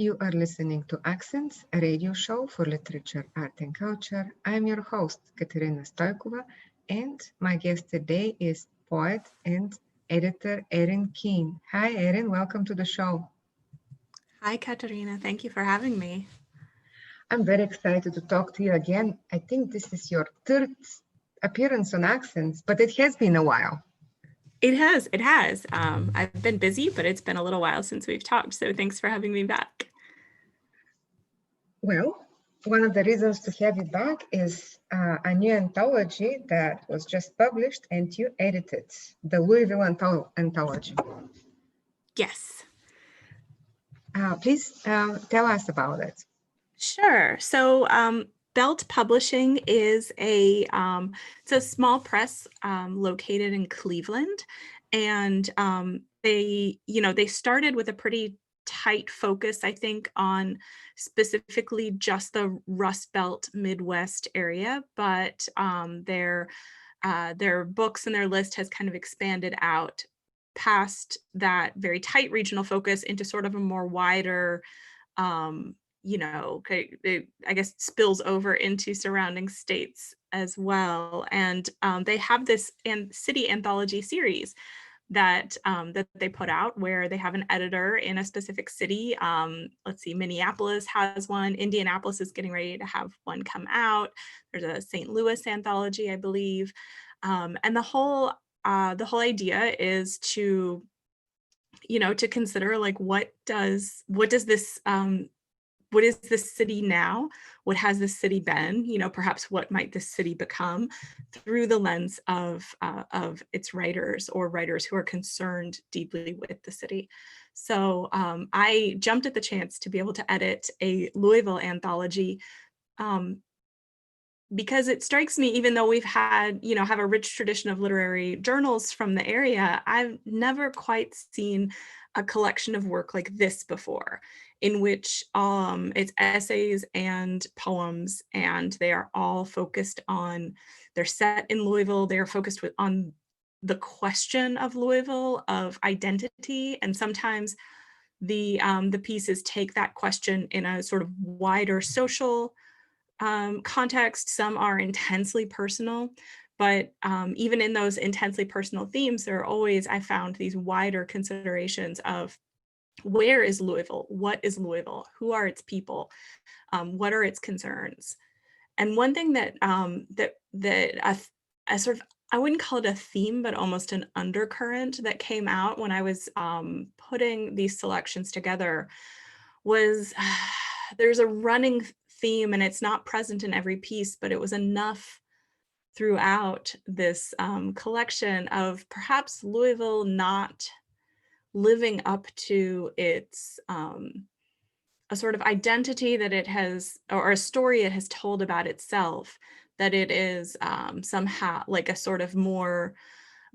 You are listening to Accents, a radio show for literature, art, and culture. I'm your host, Katerina Stoikova, and my guest today is poet and editor Erin Keane. Hi, Erin. Welcome to the show. Hi, Katerina. Thank you for having me. I'm very excited to talk to you again. I think this is your third appearance on Accents, but it has been a while. It has. I've been busy, but it's been a little while since we've talked. So thanks for having me back. Well, one of the reasons to have you back is a new anthology that was just published and you edited, the Louisville Anthology. Yes. Please tell us about it. Sure. So Belt Publishing is it's a small press located in Cleveland, and they started with a pretty tight focus, I think, on specifically just the Rust Belt Midwest area, but their books and their list has kind of expanded out past that very tight regional focus into sort of a more wider I guess spills over into surrounding states as well. And they have this city anthology series that they put out where they have an editor in a specific city. Let's see, Minneapolis has one. Indianapolis is getting ready to have one come out. There's a St. Louis anthology, I believe. And the whole idea is to consider like what is this city now? What has this city been? Perhaps what might this city become through the lens of its writers or writers who are concerned deeply with the city. So I jumped at the chance to be able to edit a Louisville anthology because it strikes me, even though we've had, have a rich tradition of literary journals from the area, I've never quite seen a collection of work like this before, in which it's essays and poems, and they are all focused on, they're set in Louisville, they are focused on the question of Louisville, of identity, and sometimes the pieces take that question in a sort of wider social context. Some are intensely personal, but even in those intensely personal themes, there are always, I found, these wider considerations of where is Louisville? What is Louisville? Who are its people? What are its concerns? And one thing that a sort of, I wouldn't call it a theme, but almost an undercurrent that came out when I was putting these selections together was there's a running theme, and it's not present in every piece, but it was enough throughout this collection of perhaps Louisville not living up to its a sort of identity that it has, or a story it has told about itself, that it is somehow like a sort of more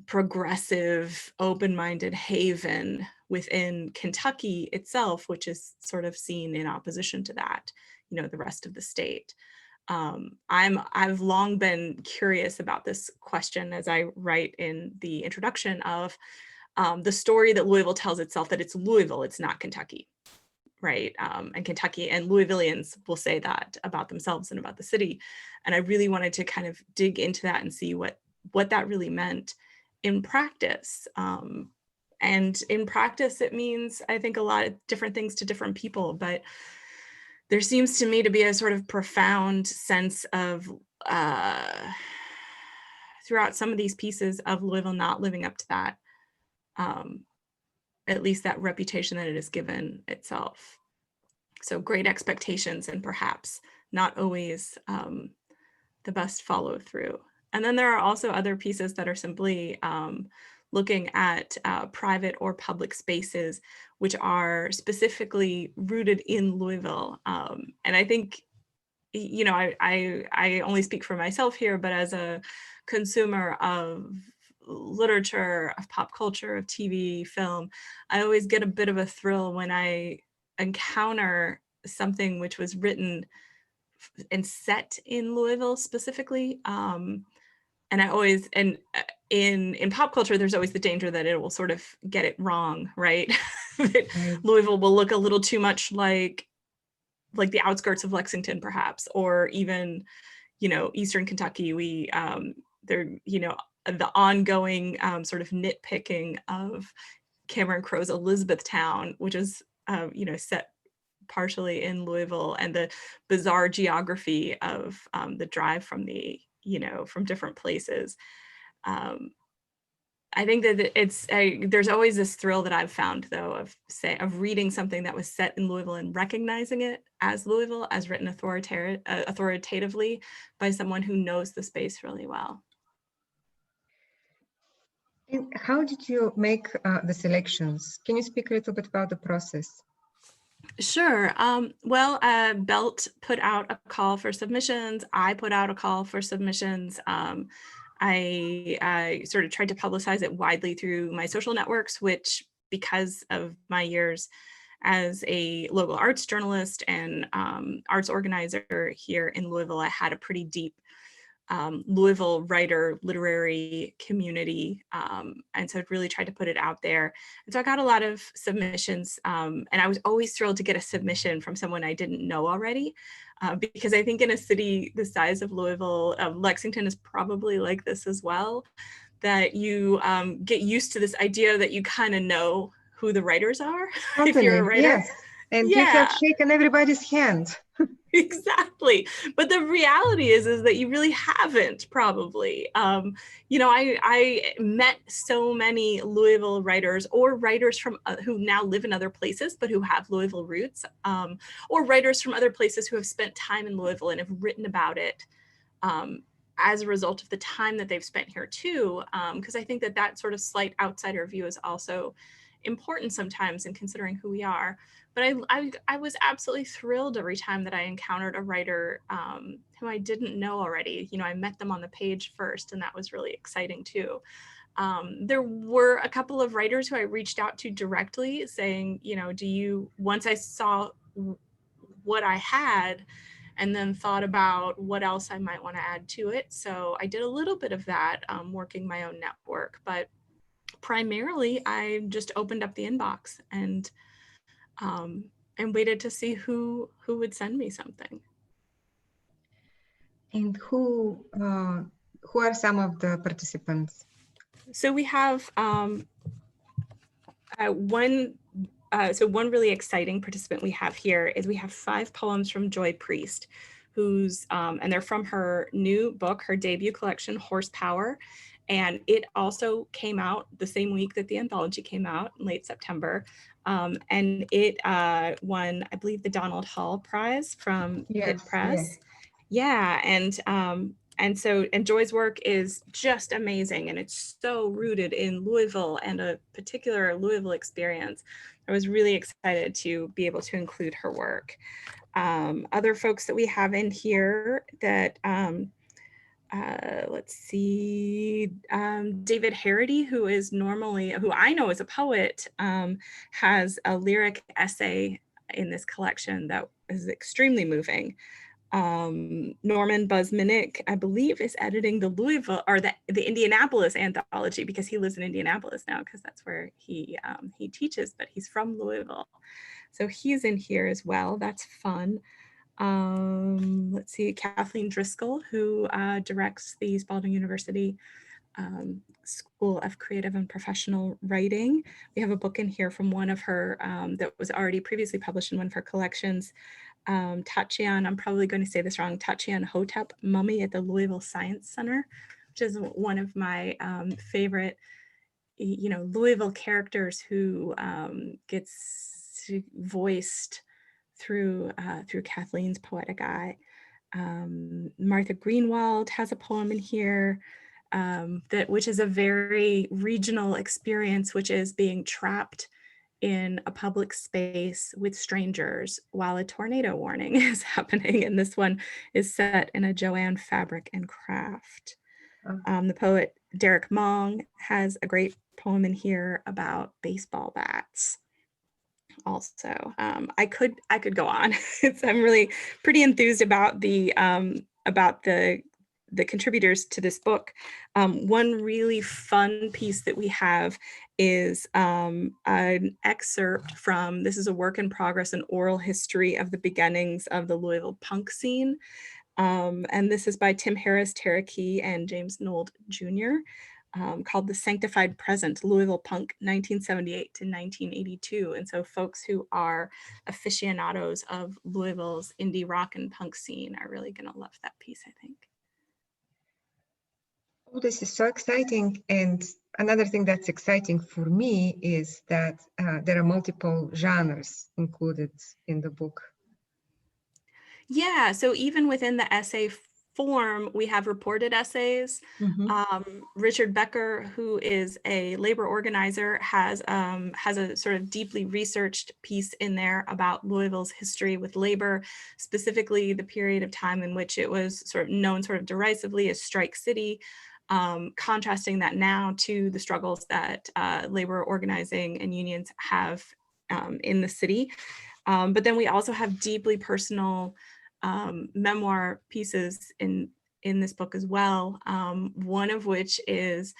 progressive, open-minded haven within Kentucky itself, which is sort of seen in opposition to that, the rest of the state. I've long been curious about this question, as I write in the introduction, of the story that Louisville tells itself, that it's Louisville, it's not Kentucky, right? And Kentucky and Louisvillians will say that about themselves and about the city. And I really wanted to kind of dig into that and see what that really meant in practice. And in practice, it means, I think, a lot of different things to different people, but there seems to me to be a sort of profound sense of, throughout some of these pieces, of Louisville not living up to that, at least that reputation that it has given itself. So great expectations, and perhaps not always the best follow through. And then there are also other pieces that are simply looking at private or public spaces, which are specifically rooted in Louisville. And I think, I only speak for myself here, but as a consumer of literature, of pop culture, of TV, film, I always get a bit of a thrill when I encounter something which was written and set in Louisville specifically. And I always, and in pop culture, there's always the danger that it will sort of get it wrong, right? That Right. Louisville will look a little too much like the outskirts of Lexington, perhaps, or even, Eastern Kentucky. There, the ongoing sort of nitpicking of Cameron Crowe's Elizabethtown, which is, set partially in Louisville, and the bizarre geography of the drive from from different places. I think that there's always this thrill that I've found, though, of reading something that was set in Louisville and recognizing it as Louisville, as written authoritatively by someone who knows the space really well. And how did you make the selections? Can you speak a little bit about the process? Sure. Well, Belt put out a call for submissions. I put out a call for submissions. I sort of tried to publicize it widely through my social networks, which, because of my years as a local arts journalist and arts organizer here in Louisville, I had a pretty deep Louisville writer literary community. And so I really tried to put it out there. And so I got a lot of submissions, and I was always thrilled to get a submission from someone I didn't know already, because I think in a city the size of Louisville, Lexington is probably like this as well, that you get used to this idea that you kind of know who the writers are. Totally. If you're a writer. Yes. And you have shaken everybody's hand. Exactly. But the reality is that you really haven't, probably. I met so many Louisville writers, or writers from who now live in other places, but who have Louisville roots, or writers from other places who have spent time in Louisville and have written about it as a result of the time that they've spent here too. Because I think that sort of slight outsider view is also important sometimes in considering who we are. But I was absolutely thrilled every time that I encountered a writer who I didn't know already. I met them on the page first, and that was really exciting too. There were a couple of writers who I reached out to directly saying, once I saw what I had and then thought about what else I might want to add to it. So I did a little bit of that, working my own network, but primarily I just opened up the inbox and waited to see who would send me something. And who are some of the participants? So we have one really exciting participant we have here is we have 5 poems from Joy Priest, who's and they're from her new book, her debut collection, Horsepower. And it also came out the same week that the anthology came out, in late September. And it won, I believe, the Donald Hall Prize from Pitt Press. Yeah, and Joy's work is just amazing, and it's so rooted in Louisville and a particular Louisville experience. I was really excited to be able to include her work. Other folks that we have in here that let's see, David Harity, who I know is a poet, has a lyric essay in this collection that is extremely moving. Norman Buzminnick, I believe, is editing the Louisville or the Indianapolis anthology, because he lives in Indianapolis now, because that's where he teaches, but he's from Louisville. So he's in here as well. That's fun. Let's see, Kathleen Driscoll, who directs the Spalding University School of Creative and Professional Writing. We have a book in here from one of her that was already previously published in one of her collections. Tachian, I'm probably going to say this wrong, Tachian Hotep, Mummy at the Louisville Science Center, which is one of my favorite, Louisville characters who gets voiced through Kathleen's poetic eye. Martha Greenwald has a poem in here which is a very regional experience, which is being trapped in a public space with strangers while a tornado warning is happening. And this one is set in a Joanne Fabric and Craft. The poet Derek Mong has a great poem in here about baseball bats. Also, I could go on. I'm really pretty enthused about the the contributors to this book. One really fun piece that we have is an excerpt from, this is a work in progress, an oral history of the beginnings of the Louisville punk scene. And this is by Tim Harris, Tara Key, and James Nold Jr., called The Sanctified Present, Louisville Punk, 1978 to 1982. And so folks who are aficionados of Louisville's indie rock and punk scene are really gonna love that piece, I think. Oh, this is so exciting. And another thing that's exciting for me is that there are multiple genres included in the book. Yeah, so even within the essay form, we have reported essays. Richard Becker, who is a labor organizer, has a sort of deeply researched piece in there about Louisville's history with labor, specifically the period of time in which it was sort of known sort of derisively as Strike City, contrasting that now to the struggles that labor organizing and unions have in the city. But then we also have deeply personal memoir pieces in this book as well. One of which is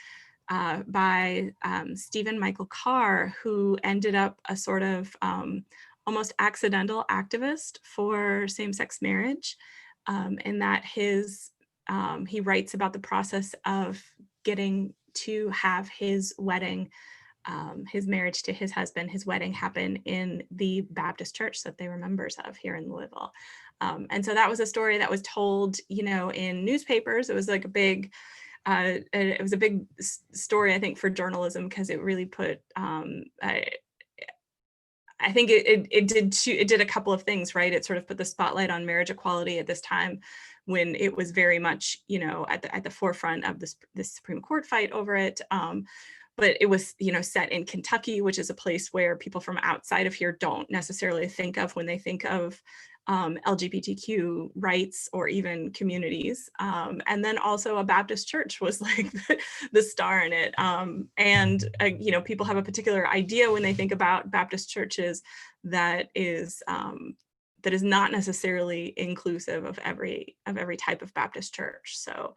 by Stephen Michael Carr, who ended up a sort of almost accidental activist for same-sex marriage, in that he writes about the process of getting to have his wedding, his marriage to his husband, his wedding happen in the Baptist church that they were members of here in Louisville. And so that was a story that was told, in newspapers. It was like a big, it was a big story, I think, for journalism, because it really put, I think it did a couple of things, right? It sort of put the spotlight on marriage equality at this time, when it was very much, at the forefront of this Supreme Court fight over it. But it was, set in Kentucky, which is a place where people from outside of here don't necessarily think of when they think of LGBTQ rights or even communities. And then also a Baptist church was like the star in it. People have a particular idea when they think about Baptist churches that is not necessarily inclusive of every type of Baptist church. So,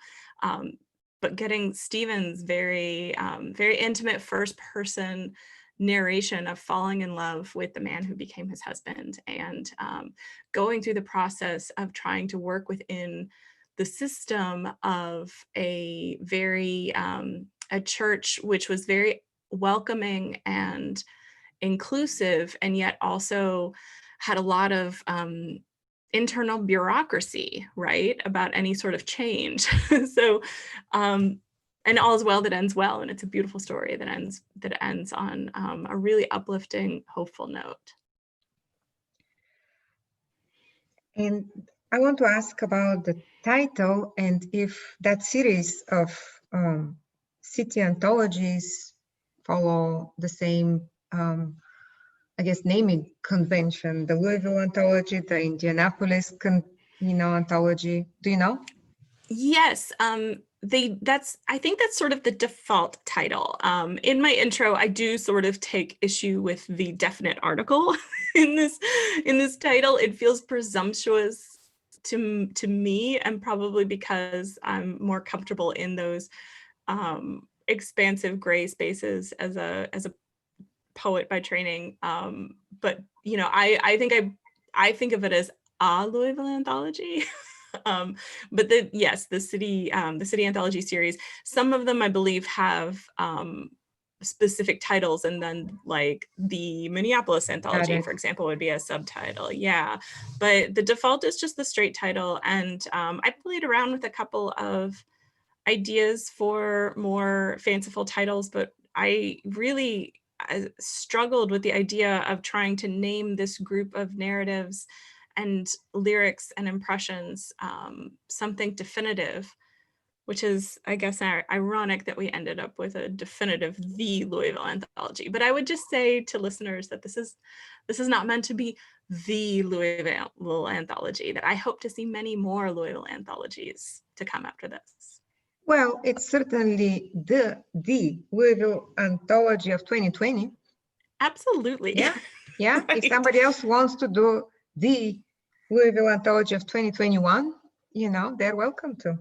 but getting Stephen's very intimate first person narration of falling in love with the man who became his husband, and going through the process of trying to work within the system of a very a church which was very welcoming and inclusive, and yet also had a lot of internal bureaucracy, right, about any sort of change. So, and all is well that ends well, and it's a beautiful story that ends on a really uplifting, hopeful note. And I want to ask about the title, and if that series of city anthologies follow the same, I guess, naming convention, the Louisville Anthology, the Indianapolis anthology. Do you know? Yes, I think that's sort of the default title. In my intro, I do sort of take issue with the definite article in this title. It feels presumptuous to me, and probably because I'm more comfortable in those expansive gray spaces as a poet by training. But I think of it as a Louisville Anthology. But the city anthology series, some of them I believe have specific titles, and then like the Minneapolis Anthology, for example, would be a subtitle. Yeah, but the default is just the straight title. And I played around with a couple of ideas for more fanciful titles, but I really struggled with the idea of trying to name this group of narratives and lyrics and impressions something definitive, which is, I guess, ironic that we ended up with a definitive The Louisville Anthology. But I would just say to listeners that this is not meant to be the Louisville Anthology, that I hope to see many more Louisville anthologies to come after this. Well, it's certainly the Louisville Anthology of 2020. Absolutely. Yeah. Right. If somebody else wants to do the Louisville Anthology of 2021, they're welcome to.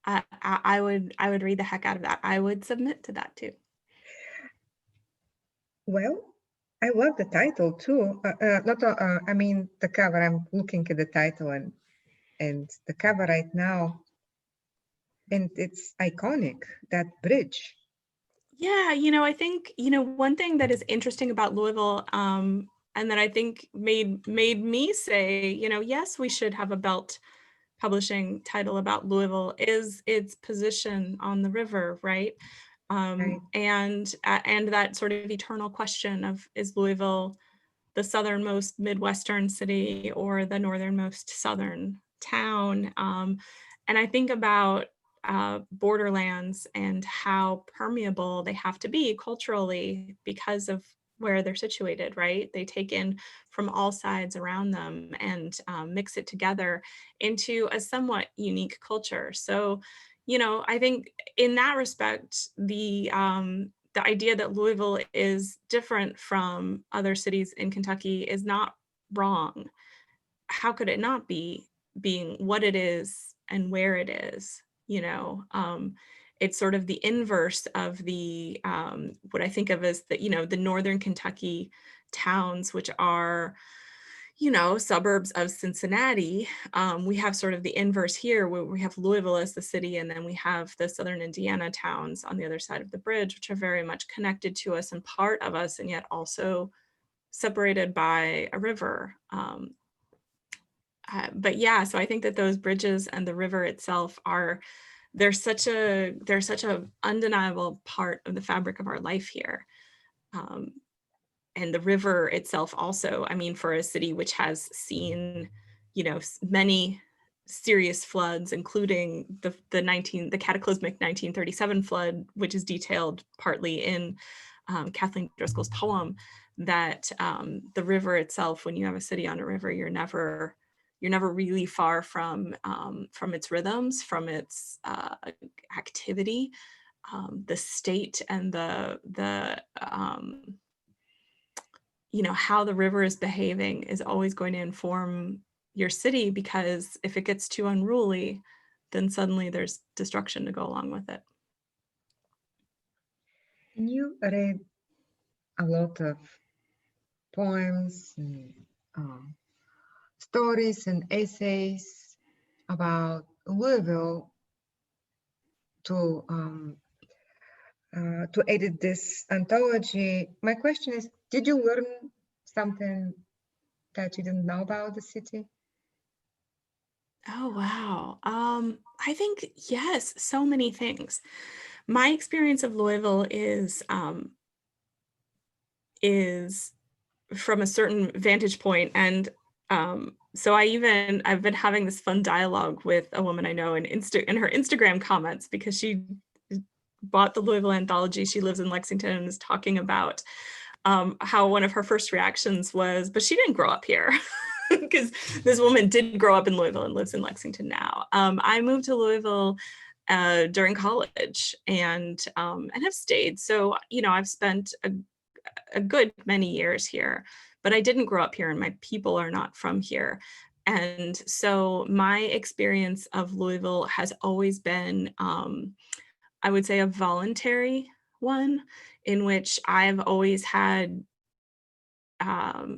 I would read the heck out of that. I would submit to that too. Well, I love the title too. Not, I mean the cover. I'm looking at the title and the cover right now, and it's iconic. That bridge. Yeah, I think, one thing that is interesting about Louisville, and that I think made me say, yes, we should have a belt publishing title about Louisville is its position on the river, right? Right. And that sort of eternal question of, is Louisville the southernmost Midwestern city or the northernmost southern town? And I think about borderlands and how permeable they have to be culturally because of where they're situated, right? They take in from all sides around them and mix it together into a somewhat unique culture. So, I think in that respect, the idea that Louisville is different from other cities in Kentucky is not wrong. How could it not be, being what it is and where it is? It's sort of the inverse of the what I think of as the northern Kentucky towns, which are suburbs of Cincinnati. We have sort of the inverse here, where we have Louisville as the city, and then we have the southern Indiana towns on the other side of the bridge, which are very much connected to us and part of us, and yet also separated by a river. But yeah, so I think that those bridges and the river itself they're such a undeniable part of the fabric of our life here. Um, and the river itself also, I mean, for a city which has seen, many serious floods, including the cataclysmic 1937 flood, which is detailed partly in Kathleen Driscoll's poem, that the river itself, when you have a city on a river, you're never really far from its rhythms, from its activity. The state and the how the river is behaving is always going to inform your city, because if it gets too unruly, then suddenly there's destruction to go along with it. And you read a lot of poems and stories and essays about Louisville to edit this anthology. My question is, did you learn something that you didn't know about the city? Oh, wow. I think, yes, so many things. My experience of Louisville is from a certain vantage point. And so I've been having this fun dialogue with a woman I know in her Instagram comments, because she bought the Louisville Anthology. She lives in Lexington and is talking about how one of her first reactions was, but she didn't grow up here. Because this woman did grow up in Louisville and lives in Lexington now. I moved to Louisville during college and have stayed. So, I've spent a good many years here, but I didn't grow up here and my people are not from here. And so my experience of Louisville has always been, I would say, a voluntary one, in which I've always had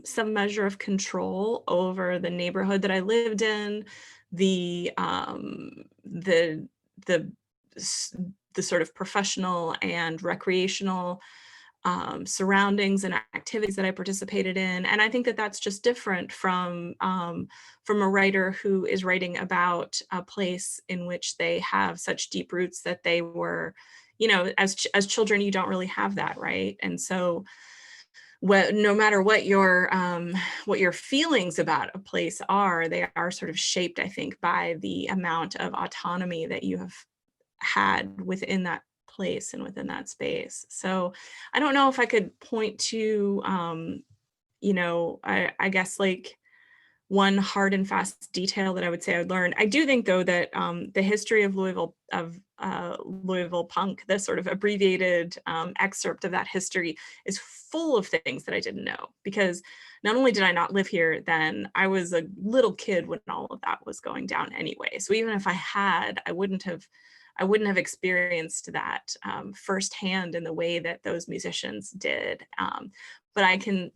some measure of control over the neighborhood that I lived in, the the sort of professional and recreational surroundings and activities that I participated in. And I think that that's just different from a writer who is writing about a place in which they have such deep roots that they were, as children, you don't really have that, right? And so no matter what your feelings about a place are, they are sort of shaped, I think, by the amount of autonomy that you have had within that place and within that space. So I don't know if I could point to, I guess, like, one hard and fast detail that I would say I learned. I do think, though, that the history of Louisville punk, the sort of abbreviated excerpt of that history, is full of things that I didn't know, because not only did I not live here then, I was a little kid when all of that was going down anyway. So even if I had, I wouldn't have I wouldn't have experienced that firsthand in the way that those musicians did. But I can,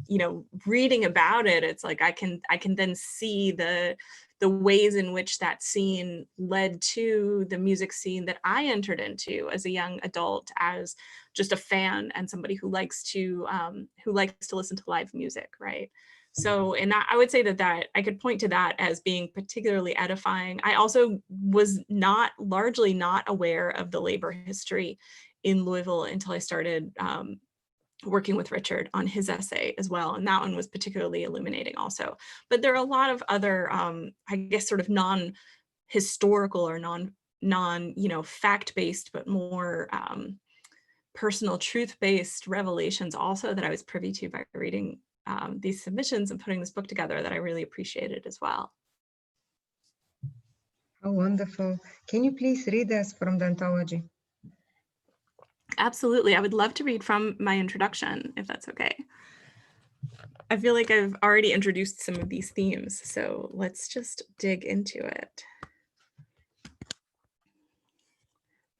reading about it, it's like I can then see the ways in which that scene led to the music scene that I entered into as a young adult, as just a fan and somebody who likes to listen to live music, right? So, and I would say that I could point to that as being particularly edifying. I also was largely not aware of the labor history in Louisville until I started working with Richard on his essay as well. And that one was particularly illuminating also. But there are a lot of other, I guess, sort of non-historical or fact-based, but more personal truth-based revelations also that I was privy to by reading these submissions and putting this book together that I really appreciated as well. Oh, wonderful. Can you please read us from the anthology? Absolutely. I would love to read from my introduction, if that's okay. I feel like I've already introduced some of these themes, so let's just dig into it.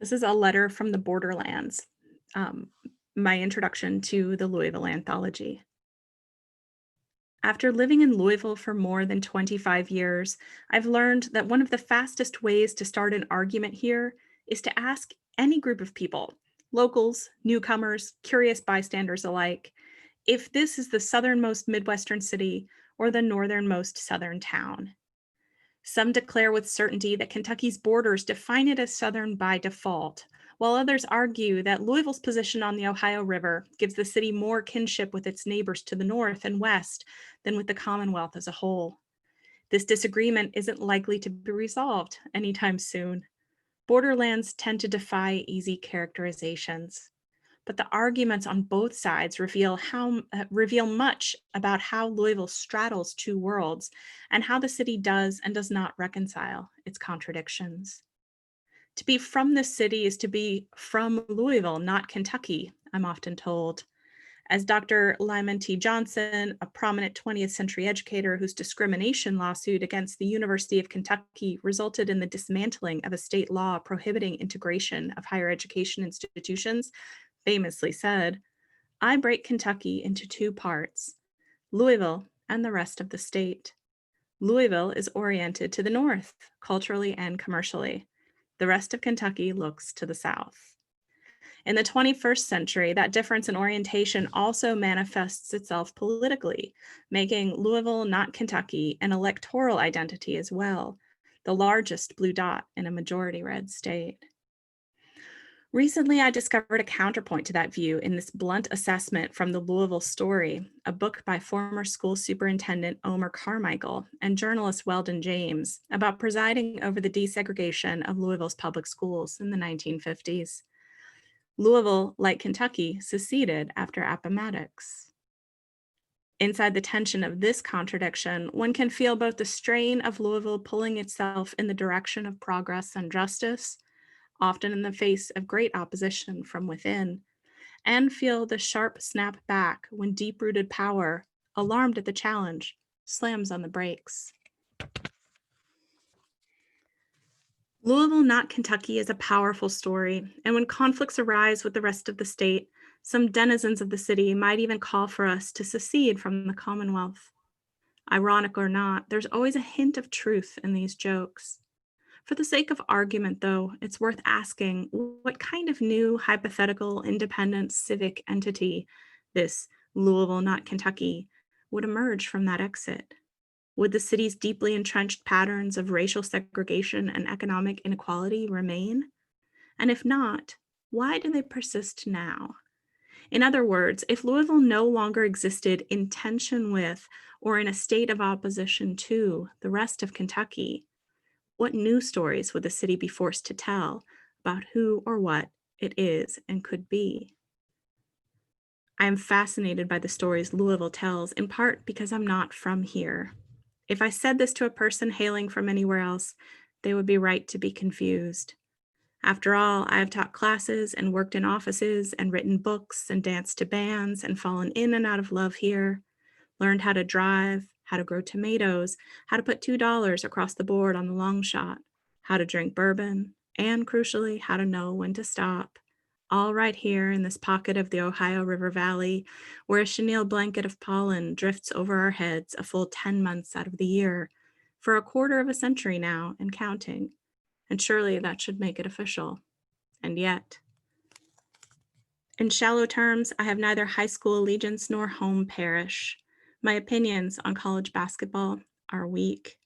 This is a letter from the Borderlands, my introduction to the Louisville Anthology. After living in Louisville for more than 25 years, I've learned that one of the fastest ways to start an argument here is to ask any group of people, locals, newcomers, curious bystanders alike, if this is the southernmost Midwestern city or the northernmost southern town. Some declare with certainty that Kentucky's borders define it as southern by default, while others argue that Louisville's position on the Ohio River gives the city more kinship with its neighbors to the north and west than with the Commonwealth as a whole. This disagreement isn't likely to be resolved anytime soon. Borderlands tend to defy easy characterizations, but the arguments on both sides reveal much about how Louisville straddles two worlds and how the city does and does not reconcile its contradictions. To be from this city is to be from Louisville, not Kentucky, I'm often told. As Dr. Lyman T. Johnson, a prominent 20th century educator whose discrimination lawsuit against the University of Kentucky resulted in the dismantling of a state law prohibiting integration of higher education institutions, famously said, "I break Kentucky into two parts, Louisville and the rest of the state. Louisville is oriented to the north, culturally and commercially. The rest of Kentucky looks to the south." In the 21st century, that difference in orientation also manifests itself politically, making Louisville, not Kentucky, an electoral identity as well, the largest blue dot in a majority red state. Recently, I discovered a counterpoint to that view in this blunt assessment from the Louisville Story, a book by former school superintendent Omer Carmichael and journalist Weldon James about presiding over the desegregation of Louisville's public schools in the 1950s. Louisville, like Kentucky, seceded after Appomattox. Inside the tension of this contradiction, one can feel both the strain of Louisville pulling itself in the direction of progress and justice, often in the face of great opposition from within, and feel the sharp snap back when deep-rooted power, alarmed at the challenge, slams on the brakes. Louisville, not Kentucky, is a powerful story, and when conflicts arise with the rest of the state, some denizens of the city might even call for us to secede from the Commonwealth. Ironic or not, there's always a hint of truth in these jokes. For the sake of argument, though, it's worth asking what kind of new hypothetical independent civic entity, this Louisville, not Kentucky, would emerge from that exit. Would the city's deeply entrenched patterns of racial segregation and economic inequality remain? And if not, why do they persist now? In other words, if Louisville no longer existed in tension with or in a state of opposition to the rest of Kentucky, what new stories would the city be forced to tell about who or what it is and could be? I am fascinated by the stories Louisville tells, in part because I'm not from here. If I said this to a person hailing from anywhere else, they would be right to be confused. After all, I have taught classes and worked in offices and written books and danced to bands and fallen in and out of love here, learned how to drive, how to grow tomatoes, how to put $2 across the board on the long shot, how to drink bourbon, and crucially, how to know when to stop. All right here in this pocket of the Ohio River Valley, where a chenille blanket of pollen drifts over our heads a full 10 months out of the year, for a quarter of a century now and counting. And surely that should make it official. And yet, in shallow terms, I have neither high school allegiance nor home parish. My opinions on college basketball are weak.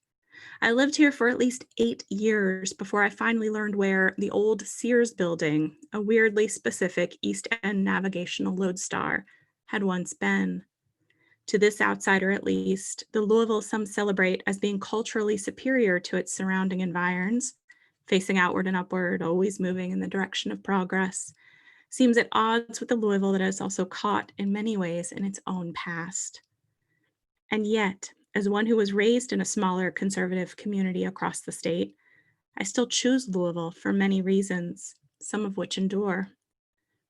I lived here for at least 8 years before I finally learned where the old Sears building, a weirdly specific East End navigational lodestar, had once been. To this outsider, at least, the Louisville some celebrate as being culturally superior to its surrounding environs, facing outward and upward, always moving in the direction of progress, seems at odds with the Louisville that is also caught in many ways in its own past. And yet, as one who was raised in a smaller conservative community across the state, I still choose Louisville for many reasons, some of which endure.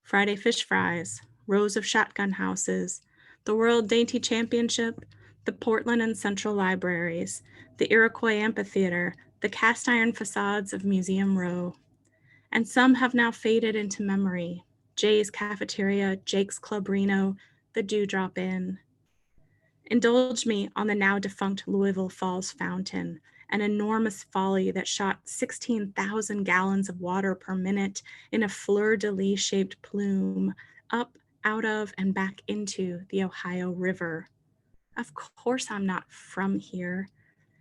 Friday fish fries, rows of shotgun houses, the World Dainty Championship, the Portland and Central Libraries, the Iroquois Amphitheater, the cast iron facades of Museum Row. And some have now faded into memory. Jay's Cafeteria, Jake's Club Reno, the Dewdrop Inn. Indulge me on the now defunct Louisville Falls Fountain, an enormous folly that shot 16,000 gallons of water per minute in a fleur-de-lis shaped plume up, out of, and back into the Ohio River. Of course I'm not from here.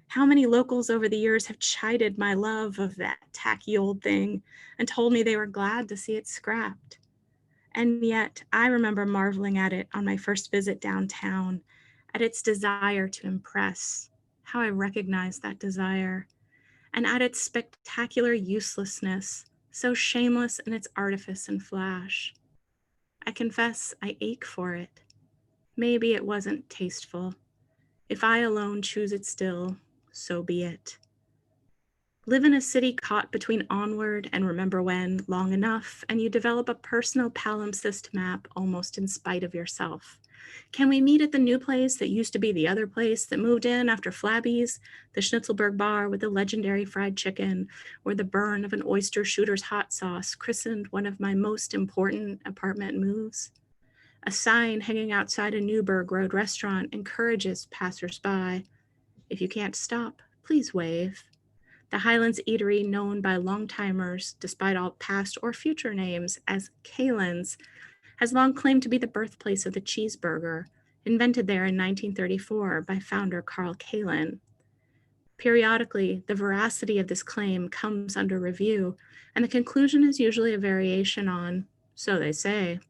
How many locals over the years have chided my love of that tacky old thing and told me they were glad to see it scrapped. And yet I remember marveling at it on my first visit downtown, at its desire to impress, how I recognized that desire, and at its spectacular uselessness, so shameless in its artifice and flash. I confess I ache for it. Maybe it wasn't tasteful. If I alone choose it still, so be it. Live in a city caught between onward and remember when long enough, and you develop a personal palimpsest map almost in spite of yourself. Can we meet at the new place that used to be the other place that moved in after Flabby's, the Schnitzelberg bar with the legendary fried chicken, or the burn of an oyster shooter's hot sauce christened one of my most important apartment moves? A sign hanging outside a Newburgh Road restaurant encourages passersby. If you can't stop, please wave. The Highlands Eatery, known by long-timers, despite all past or future names, as Kalen's, has long claimed to be the birthplace of the cheeseburger, invented there in 1934 by founder Carl Kalen. Periodically, the veracity of this claim comes under review, and the conclusion is usually a variation on, so they say.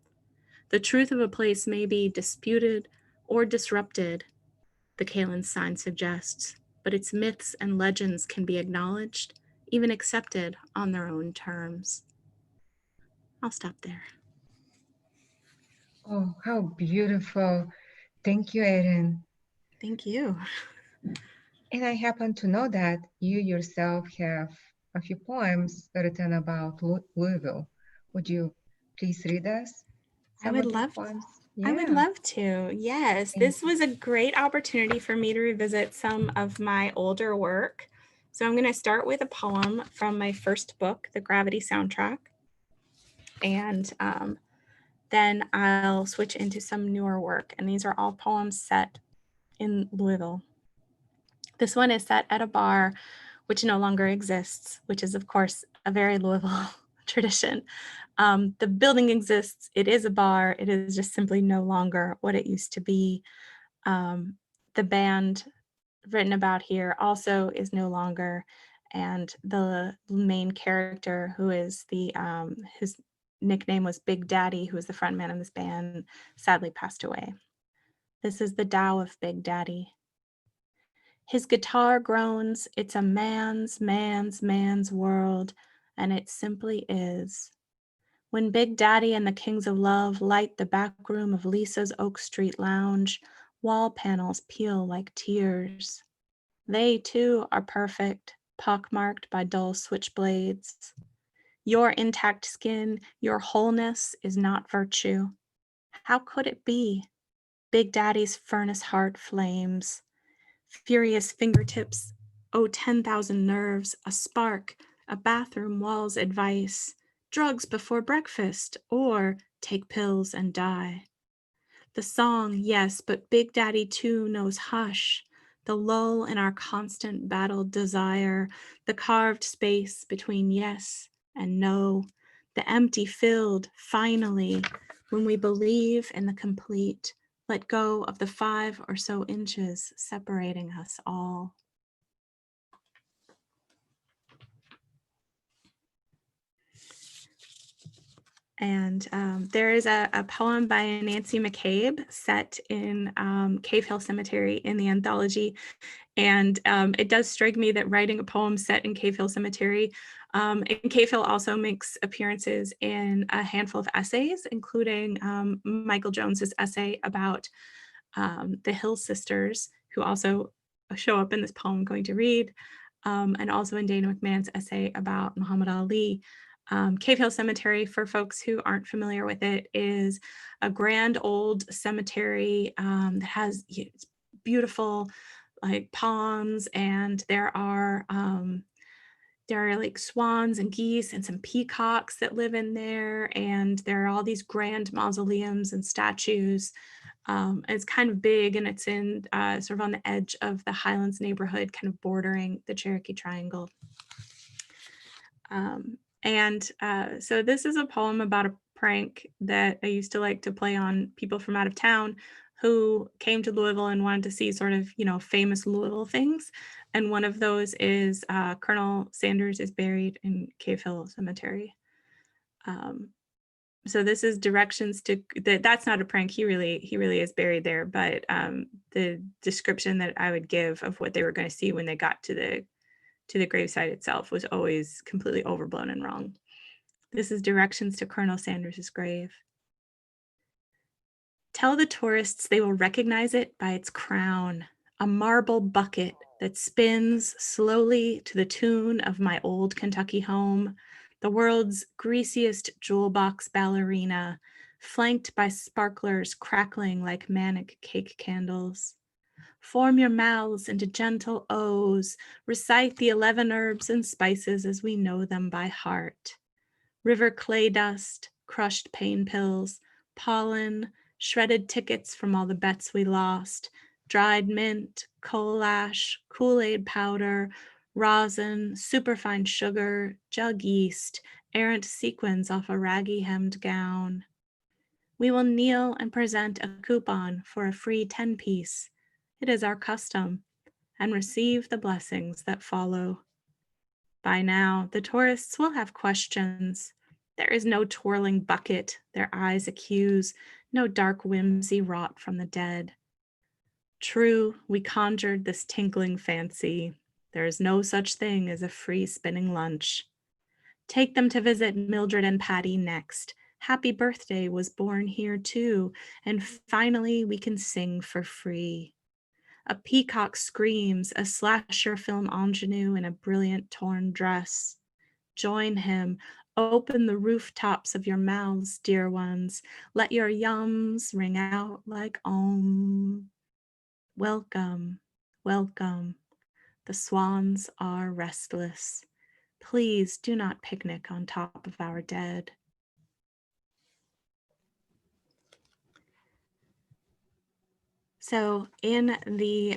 The truth of a place may be disputed or disrupted, the Kalen sign suggests, but its myths and legends can be acknowledged, even accepted on their own terms. I'll stop there. Oh, how beautiful. Thank you, Erin. Thank you. And I happen to know that you yourself have a few poems written about Louisville. Would you please read us some of your poems? I would love to. Yes, this was a great opportunity for me to revisit some of my older work. So I'm going to start with a poem from my first book, The Gravity Soundtrack. And then I'll switch into some newer work. And these are all poems set in Louisville. This one is set at a bar which no longer exists, which is, of course, a very Louisville tradition. The building exists, it is a bar, it is just simply no longer what it used to be. The band written about here also is no longer, and the main character, who is his nickname was Big Daddy, who is the front man of this band, sadly passed away. This is the Tao of Big Daddy. His guitar groans, it's a man's world, and it simply is. When Big Daddy and the Kings of Love light the back room of Lisa's Oak Street lounge, wall panels peel like tears. They, too, are perfect, pockmarked by dull switchblades. Your intact skin, your wholeness is not virtue. How could it be? Big Daddy's furnace heart flames. Furious fingertips, 10,000 nerves, a spark, a bathroom wall's advice, drugs before breakfast, or take pills and die. The song, yes, but Big Daddy too knows hush, the lull in our constant battled desire, the carved space between yes and no, the empty filled, finally, when we believe in the complete, let go of the 5 or so inches separating us all. And there is a poem by Nancy McCabe set in Cave Hill Cemetery in the anthology. And it does strike me that writing a poem set in Cave Hill Cemetery, and Cave Hill also makes appearances in a handful of essays, including Michael Jones's essay about the Hill Sisters, who also show up in this poem I'm going to read, and also in Dana McMahon's essay about Muhammad Ali. Cave Hill Cemetery, for folks who aren't familiar with it, is a grand old cemetery that has beautiful like ponds, and there are like swans and geese and some peacocks that live in there, and there are all these grand mausoleums and statues. It's kind of big, and it's in sort of on the edge of the Highlands neighborhood, kind of bordering the Cherokee Triangle. So this is a poem about a prank that I used to like to play on people from out of town who came to Louisville and wanted to see sort of, famous Louisville things. And one of those is Colonel Sanders is buried in Cave Hill Cemetery. So this is directions to that's not a prank. He really is buried there. But the description that I would give of what they were going to see when they got to the gravesite itself was always completely overblown and wrong. This is directions to Colonel Sanders' grave. Tell the tourists they will recognize it by its crown, a marble bucket that spins slowly to the tune of my old Kentucky home, the world's greasiest jewel box ballerina, flanked by sparklers crackling like manic cake candles. Form your mouths into gentle O's, recite the 11 herbs and spices as we know them by heart. River clay dust, crushed pain pills, pollen, shredded tickets from all the bets we lost, dried mint, coal ash, Kool-Aid powder, rosin, superfine sugar, jug yeast, errant sequins off a raggy hemmed gown. We will kneel and present a coupon for a free 10-piece. It is our custom, and receive the blessings that follow. By now, the tourists will have questions. There is no twirling bucket, their eyes accuse, no dark whimsy wrought from the dead. True, we conjured this tinkling fancy. There is no such thing as a free spinning lunch. Take them to visit Mildred and Patty next. Happy birthday was born here too, and finally we can sing for free. A peacock screams, a slasher film ingenue in a brilliant torn dress. Join him. Open the rooftops of your mouths, dear ones. Let your yums ring out like om. Welcome, welcome. The swans are restless. Please do not picnic on top of our dead. So in the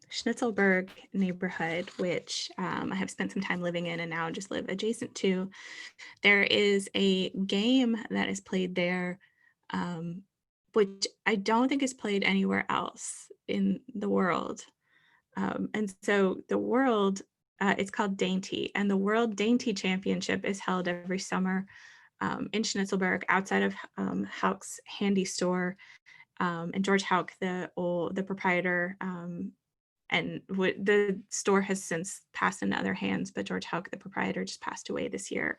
Schnitzelberg neighborhood, which I have spent some time living in and now just live adjacent to, there is a game that is played there, which I don't think is played anywhere else in the world. And so the world, it's called Dainty, and the World Dainty Championship is held every summer in Schnitzelberg outside of Hauk's Handy Store. And George Hauk, the proprietor, and the store has since passed into other hands, but George Hauk, the proprietor, just passed away this year.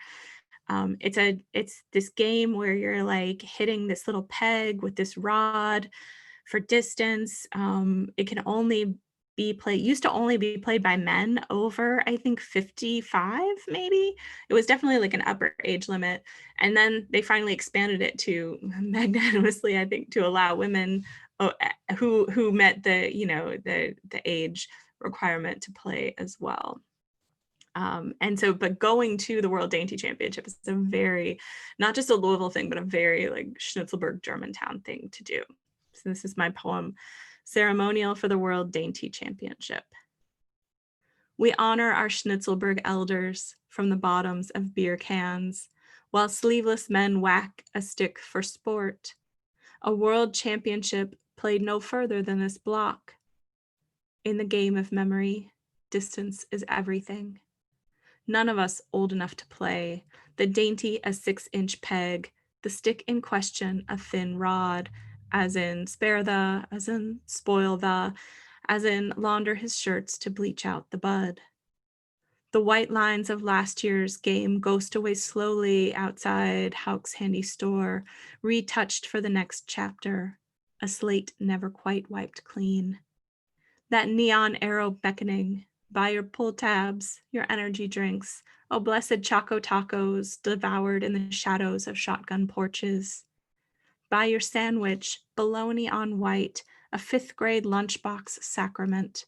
It's this game where you're like hitting this little peg with this rod for distance. It can only be played, used to only be played by men over, I think 55, maybe. It was definitely like an upper age limit. And then they finally expanded it to magnanimously, I think, to allow women who met the age requirement to play as well. But going to the World Dainty Championship is a very, not just a Louisville thing, but a very like Schnitzelburg, Germantown thing to do. So this is my poem, Ceremonial for the World Dainty Championship. We honor our Schnitzelburg elders from the bottoms of beer cans, while sleeveless men whack a stick for sport. A world championship played no further than this block. In the game of memory, distance is everything. None of us old enough to play, the dainty a 6-inch peg, the stick in question a thin rod, as in spare the, as in spoil the, as in launder his shirts to bleach out the bud. The white lines of last year's game ghost away slowly outside Hauk's handy store, retouched for the next chapter, a slate never quite wiped clean. That neon arrow beckoning, buy your pull tabs, your energy drinks, oh blessed Choco tacos devoured in the shadows of shotgun porches. Buy your sandwich, bologna on white, a 5th grade lunchbox sacrament.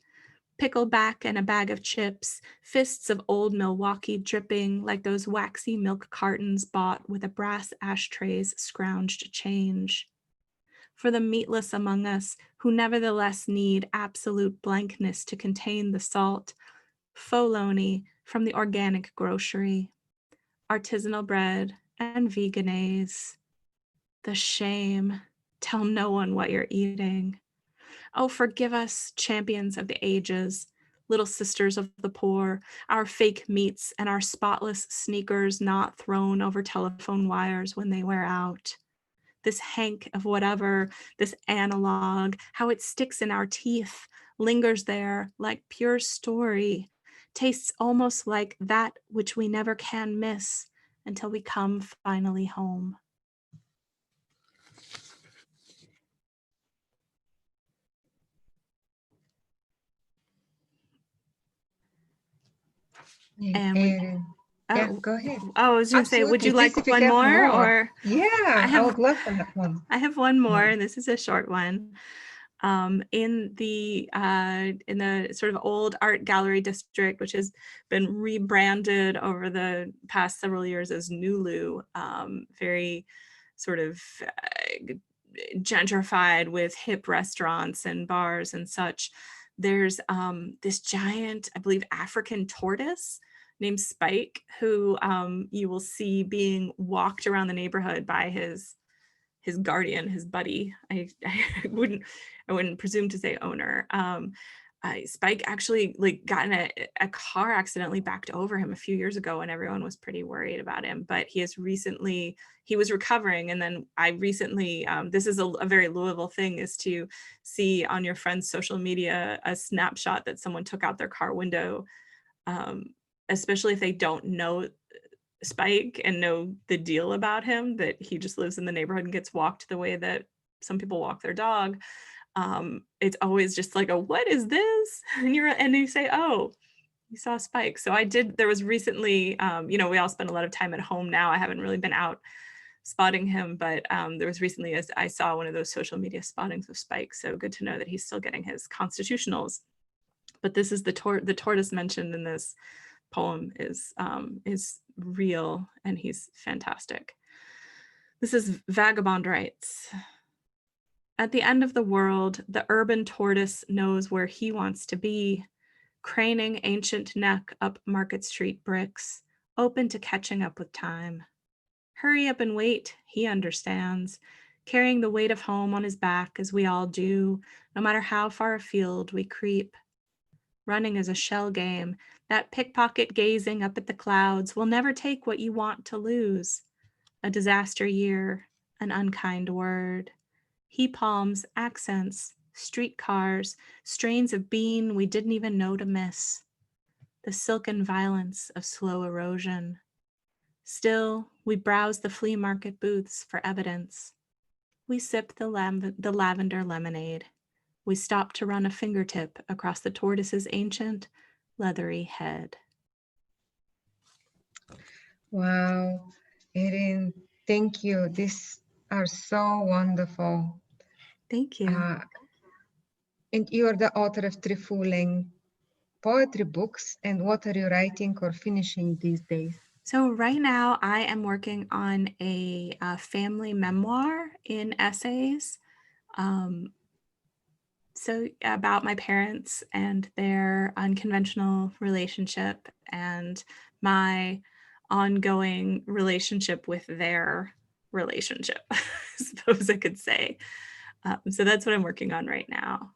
Pickleback and a bag of chips, fists of old Milwaukee dripping like those waxy milk cartons bought with a brass ashtray's scrounged change. For the meatless among us who nevertheless need absolute blankness to contain the salt, foloni from the organic grocery, artisanal bread and veganese. The shame, tell no one what you're eating. Oh, forgive us, champions of the ages, little sisters of the poor, our fake meats and our spotless sneakers not thrown over telephone wires when they wear out. This hank of whatever, this analog, how it sticks in our teeth, lingers there like pure story, tastes almost like that which we never can miss until we come finally home. And we, Erin, yeah, go ahead. Oh, I was going to say, would you like Please, if you one have more? Or yeah, I would love that one. I have one more, and this is a short one. In the sort of old art gallery district, which has been rebranded over the past several years as Nulu, very sort of gentrified with hip restaurants and bars and such. There's this giant, I believe, African tortoise named Spike, who you will see being walked around the neighborhood by his guardian, his buddy. I wouldn't presume to say owner. Spike actually got in a car accidentally backed over him a few years ago, and everyone was pretty worried about him. But he was recovering, and then I recently, this is a very Louisville thing, is to see on your friend's social media a snapshot that someone took out their car window, especially if they don't know Spike and know the deal about him, that he just lives in the neighborhood and gets walked the way that some people walk their dog. It's always just like what is this? And you say, oh, you saw Spike. So there was recently, we all spend a lot of time at home now. I haven't really been out spotting him, but there was recently, as I saw one of those social media spottings of Spike. So good to know that he's still getting his constitutionals. But this is the tortoise mentioned in this poem is real, and he's fantastic. This is Vagabond Rights. At the end of the world, the urban tortoise knows where he wants to be, craning ancient neck up Market Street bricks, open to catching up with time. Hurry up and wait, he understands, carrying the weight of home on his back as we all do, no matter how far afield we creep. Running is a shell game. That pickpocket gazing up at the clouds will never take what you want to lose. A disaster year, an unkind word. He palms, accents, streetcars, strains of bean we didn't even know to miss. The silken violence of slow erosion. Still, we browse the flea market booths for evidence. We sip the lavender lemonade. We stop to run a fingertip across the tortoise's ancient, leathery head. Wow, Erin, thank you. These are so wonderful. Thank you. And you are the author of 3 full-length poetry books, and what are you writing or finishing these days? So right now I am working on a family memoir in essays. So about my parents and their unconventional relationship and my ongoing relationship with their relationship, I suppose I could say. So that's what I'm working on right now.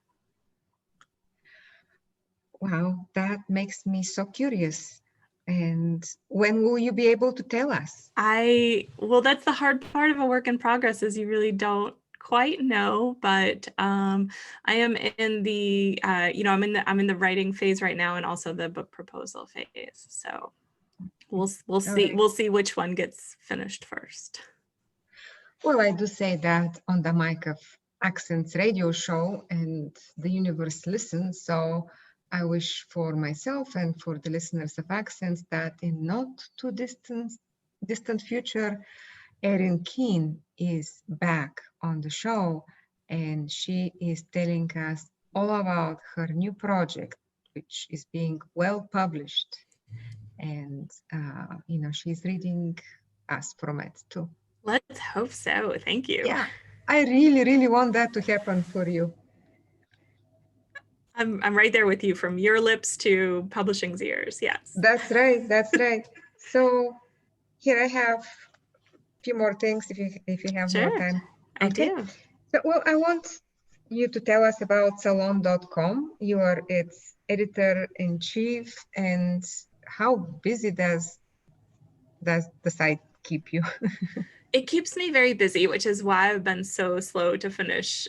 Wow, that makes me so curious. And when will you be able to tell us? Well, that's the hard part of a work in progress, is you really don't quite know, but I am in the I'm in the writing phase right now, and also the book proposal phase. So we'll see. Right. We'll see which one gets finished first. Well, I do say that on the mic of Accents radio show, and the universe listens. So I wish for myself and for the listeners of Accents that in not too distant future, Erin Keane is back on the show, and she is telling us all about her new project, which is being well published. And, she's reading us from it too. Let's hope so. Thank you. Yeah, I really, really want that to happen for you. I'm right there with you, from your lips to publishing's ears. Yes. That's right. That's right. So here I have a few more things if you have more Sure, time. I Okay. do. So, well, I want you to tell us about salon.com. You are its editor-in-chief, and how busy does the site keep you? It keeps me very busy, which is why I've been so slow to finish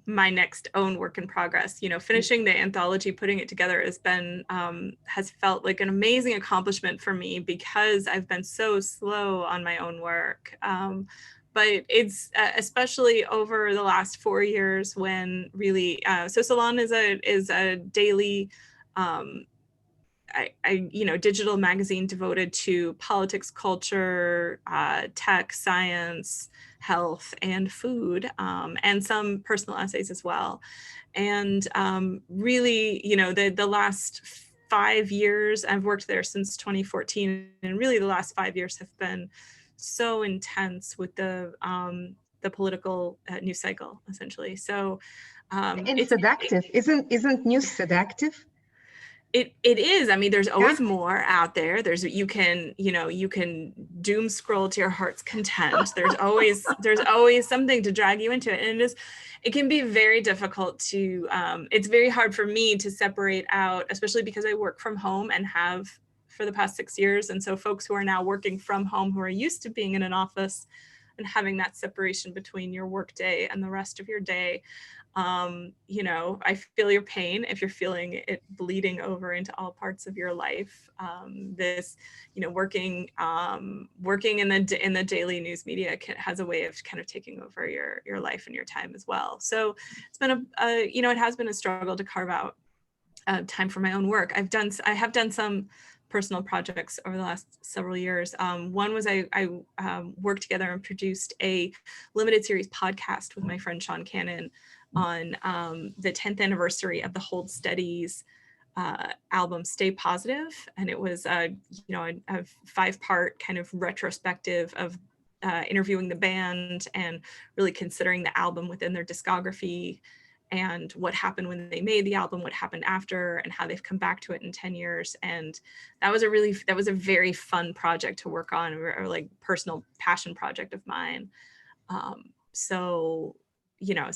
my next own work in progress. You know, finishing the anthology, putting it together has felt like an amazing accomplishment for me, because I've been so slow on my own work. But it's especially over the last 4 years, when really, so Salon is a daily digital magazine devoted to politics, culture, tech, science, health, and food, and some personal essays as well. And really, the last 5 years, I've worked there since 2014, and really the last 5 years have been so intense with the political news cycle, essentially. So And it's seductive. Isn't news seductive? It is. I mean, there's always Yeah. more out there. You can doom scroll to your heart's content. There's always something to drag you into it. And it can be very difficult to, it's very hard for me to separate out, especially because I work from home and have for the past 6 years. And so folks who are now working from home, who are used to being in an office and having that separation between your work day and the rest of your day, I feel your pain if you're feeling it bleeding over into all parts of your life. Working in the daily news media has a way of kind of taking over your life and your time as well. So it's been it has been a struggle to carve out time for my own work. I have done some personal projects over the last several years. One was I worked together and produced a limited series podcast with my friend Sean Cannon on the 10th anniversary of the Hold Steady's album Stay Positive. And it was a 5-part kind of retrospective of interviewing the band and really considering the album within their discography, and what happened when they made the album, what happened after, and how they've come back to it in 10 years. And that was a very fun project to work on, or like personal passion project of mine. So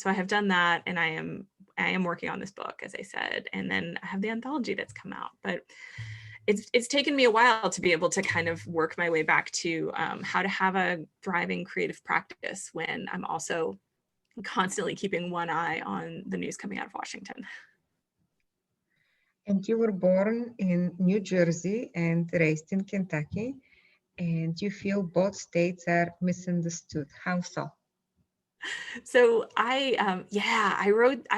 I have done that, and I am working on this book, as I said, and then I have the anthology that's come out. But it's taken me a while to be able to kind of work my way back to how to have a thriving creative practice when I'm also constantly keeping one eye on the news coming out of Washington. And you were born in New Jersey and raised in Kentucky, and you feel both states are misunderstood. How so? So I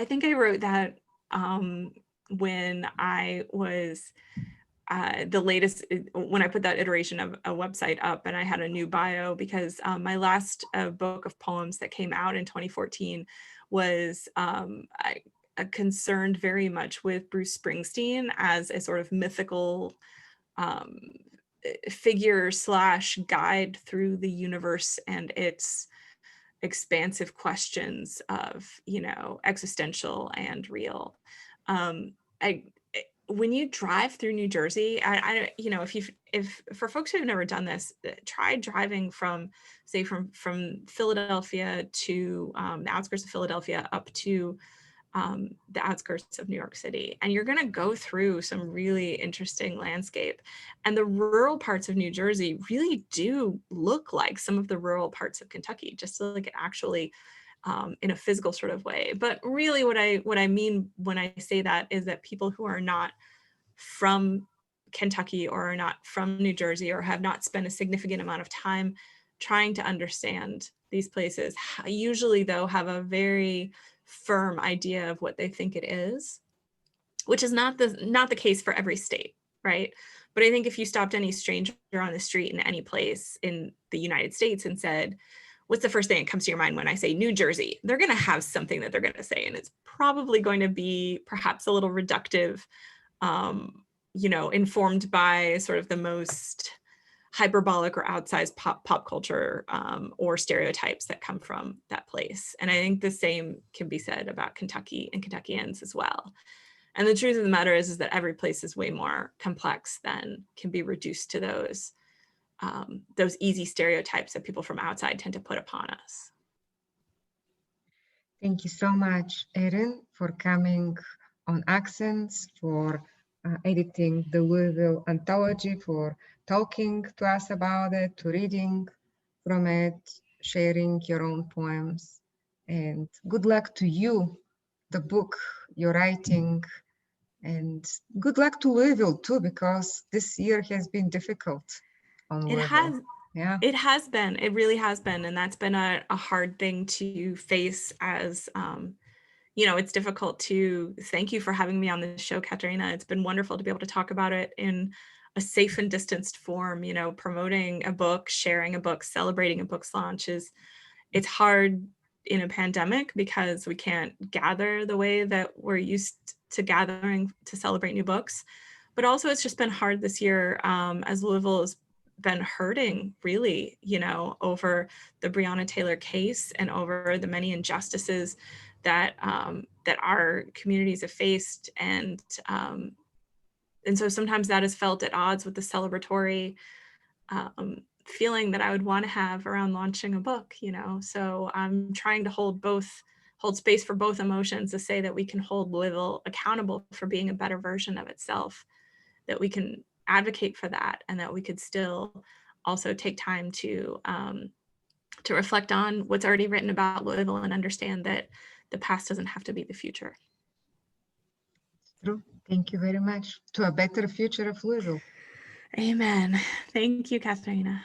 think I wrote that when I was the latest, when I put that iteration of a website up, and I had a new bio, because my last book of poems that came out in 2014 was concerned very much with Bruce Springsteen as a sort of mythical figure / guide through the universe and its expansive questions of, existential and real. When you drive through New Jersey, if for folks who've never done this, try driving from Philadelphia to the outskirts of Philadelphia up to the outskirts of New York City. And you're going to go through some really interesting landscape. And the rural parts of New Jersey really do look like some of the rural parts of Kentucky, just like actually in a physical sort of way. But really what I mean when I say that is that people who are not from Kentucky or are not from New Jersey or have not spent a significant amount of time trying to understand these places, usually though have a very firm idea of what they think it is, which is not the case for every state, right? But I think if you stopped any stranger on the street in any place in the United States and said, what's the first thing that comes to your mind when I say New Jersey? They're going to have something that they're going to say, and it's probably going to be perhaps a little reductive, informed by sort of the most hyperbolic or outsized pop culture or stereotypes that come from that place. And I think the same can be said about Kentucky and Kentuckians as well. And the truth of the matter is that every place is way more complex than can be reduced to those easy stereotypes that people from outside tend to put upon us. Thank you so much, Erin, for coming on Accents, for editing the Louisville Anthology, for talking to us about it, to reading from it, sharing your own poems. And good luck to you, the book you're writing. And good luck to Louisville too, because this year has been difficult on Louisville. It has. Yeah. It has been. It really has been. And that's been a hard thing to face as, it's difficult to thank you for having me on the show, Katerina. It's been wonderful to be able to talk about it in a safe and distanced form, promoting a book, sharing a book, celebrating a book's launch it's hard in a pandemic because we can't gather the way that we're used to gathering to celebrate new books. But also it's just been hard this year as Louisville has been hurting really, over the Breonna Taylor case and over the many injustices that our communities have faced. And so sometimes that is felt at odds with the celebratory feeling that I would want to have around launching a book, So I'm trying to hold space for both emotions, to say that we can hold Louisville accountable for being a better version of itself, that we can advocate for that, and that we could still also take time to reflect on what's already written about Louisville and understand that the past doesn't have to be the future. True. Thank you very much. To a better future of Louisville. Amen. Thank you, Katerina.